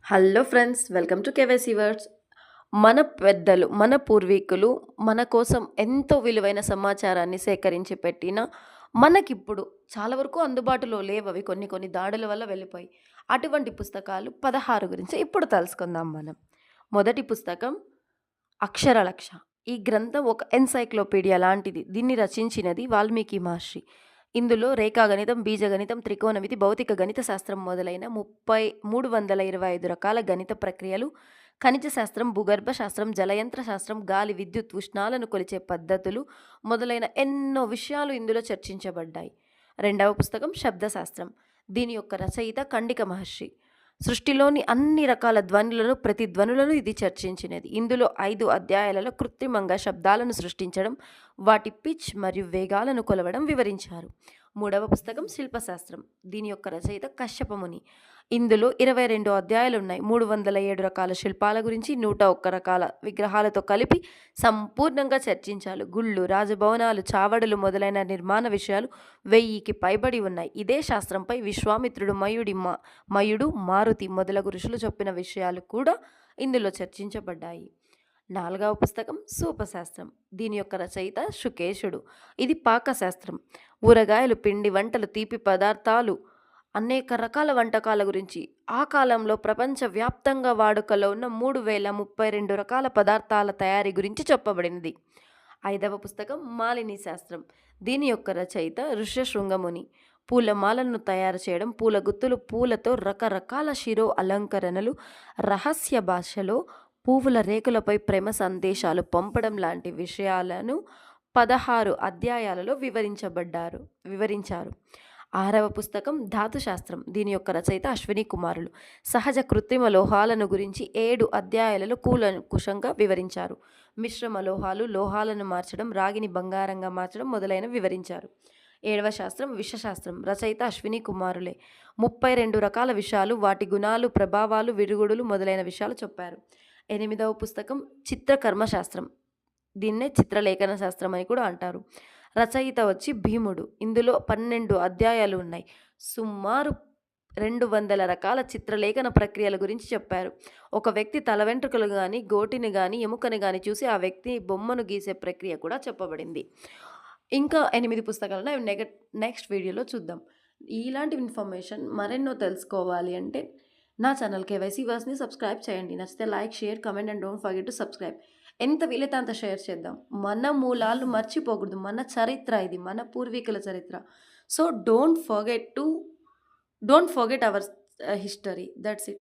Hello friends, welcome to KYC words. మన పెద్దలు, మన పూర్వీకులు మన కోసం ఎంతో విలువైన సమాచారాన్ని సేకరించి పెట్టిన మనకిప్పుడు చాలా వరకు అందుబాటులో లేవవి కొన్ని కొన్ని దాడుల వల్ల వెళ్ళిపోయి. అటువంటి పుస్తకాలు 16 గురించి ఇప్పుడు తెలుసుకుందాం మనం. మొదటి పుస్తకం 'అక్షరలక్ష'. ఈ గ్రంథం ఒక ఎన్‌సైక్లోపీడియా లాంటిది. దీన్ని రచించినది వాల్మీకి మహర్షి. ఇందులో రేఖాగణితం, బీజగణితం, త్రికోణమితి, భౌతిక గణిత శాస్త్రం మొదలైన 325 రకాల గణిత ప్రక్రియలు, ఖనిజ శాస్త్రం, భూగర్భ శాస్త్రం, జలయంత్ర శాస్త్రం, గాలి, విద్యుత్, ఉష్ణాలను కొలిచే పద్ధతులు మొదలైన ఎన్నో విషయాలు ఇందులో చర్చించబడ్డాయి. రెండవ పుస్తకం శబ్దశాస్త్రం. దీని యొక్క రచయిత కండిక మహర్షి. సృష్టిలోని అన్ని రకాల ధ్వనులను, ప్రతిధ్వనులను ఇది చర్చించినది. ఇందులో 5 అధ్యాయాలలో కృత్రిమంగా శబ్దాలను సృష్టించడం, వాటి పిచ్ మరియు వేగాలను కొలవడం వివరించారు. మూడవ పుస్తకం శిల్పశాస్త్రం. దీని యొక్క రచయిత కశ్యపముని. ఇందులో 22 అధ్యాయాలున్నాయి. 307 రకాల శిల్పాల గురించి 101 రకాల విగ్రహాలతో కలిపి సంపూర్ణంగా చర్చించారు. గుళ్ళు, రాజభవనాలు, చావడులు మొదలైన నిర్మాణ విషయాలు 1000కి పైబడి ఉన్నాయి. ఇదే శాస్త్రంపై విశ్వామిత్రుడు, మయుడు, మారుతి మొదలగు ఋషులు చెప్పిన విషయాలు కూడా ఇందులో చర్చించబడ్డాయి. నాలుగవ పుస్తకం సూపశాస్త్రం. దీని యొక్క రచయిత శుకేశుడు. ఇది పాకశాస్త్రం. ఊరగాయలు, పిండి వంటలు, తీపి పదార్థాలు, అనేక రకాల వంటకాల గురించి, ఆ కాలంలో ప్రపంచవ్యాప్తంగా వాడుకలో ఉన్న 3032 రకాల పదార్థాల తయారీ గురించి చెప్పబడినది. ఐదవ పుస్తకం మాలిని శాస్త్రం. దీని యొక్క రచయిత ఋష్యశృంగముని. పూలమాలను తయారు చేయడం, పూల గుత్తులు, పూలతో రకరకాల శిరో అలంకరణలు, రహస్య భాషలో పువ్వుల రేకులపై ప్రేమ సందేశాలు పంపడం లాంటి విషయాలను 16 అధ్యాయాలలో వివరించారు. ఆరవ పుస్తకం ధాతుశాస్త్రం. దీని యొక్క రచయిత అశ్విని కుమారులు. సహజ కృత్రిమ లోహాలను గురించి 7 అధ్యాయాలలో కూలంకుషంగా వివరించారు. మిశ్రమ లోహాలు, లోహాలను మార్చడం, రాగిని బంగారంగా మార్చడం మొదలైనవి వివరించారు. ఏడవ శాస్త్రం విషశాస్త్రం. రచయిత అశ్విని కుమారులే. 32 రకాల విషాలు, వాటి గుణాలు, ప్రభావాలు, విరుగుడులు మొదలైన విషయాలు చెప్పారు. ఎనిమిదవ పుస్తకం చిత్రకర్మశాస్త్రం. దీన్నే చిత్రలేఖన శాస్త్రం అని కూడా అంటారు. రచయిత వచ్చి భీముడు. ఇందులో 12 అధ్యాయాలు ఉన్నాయి. సుమారు 200 రకాల చిత్రలేఖన ప్రక్రియల గురించి చెప్పారు. ఒక వ్యక్తి తల వెంట్రుకలు కానీ, గోటిని కానీ, ఎముకని కానీ చూసి ఆ వ్యక్తి బొమ్మను గీసే ప్రక్రియ కూడా చెప్పబడింది. ఇంకా 8 పుస్తకాలను నెక్స్ట్ వీడియోలో చూద్దాం. ఇలాంటి ఇన్ఫర్మేషన్ మరెన్నో తెలుసుకోవాలి అంటే నా ఛానల్ కేవైసీ వర్డ్స్ని సబ్స్క్రైబ్ చేయండి. నచ్చితే like, share, comment and don't forget to subscribe. ఎంత వీలైతే అంత షేర్ చేద్దాం. మన మూలాలు మర్చిపోకూడదు. మన చరిత్ర ఇది, మన పూర్వీకుల చరిత్ర. So don't forget our history. That's it.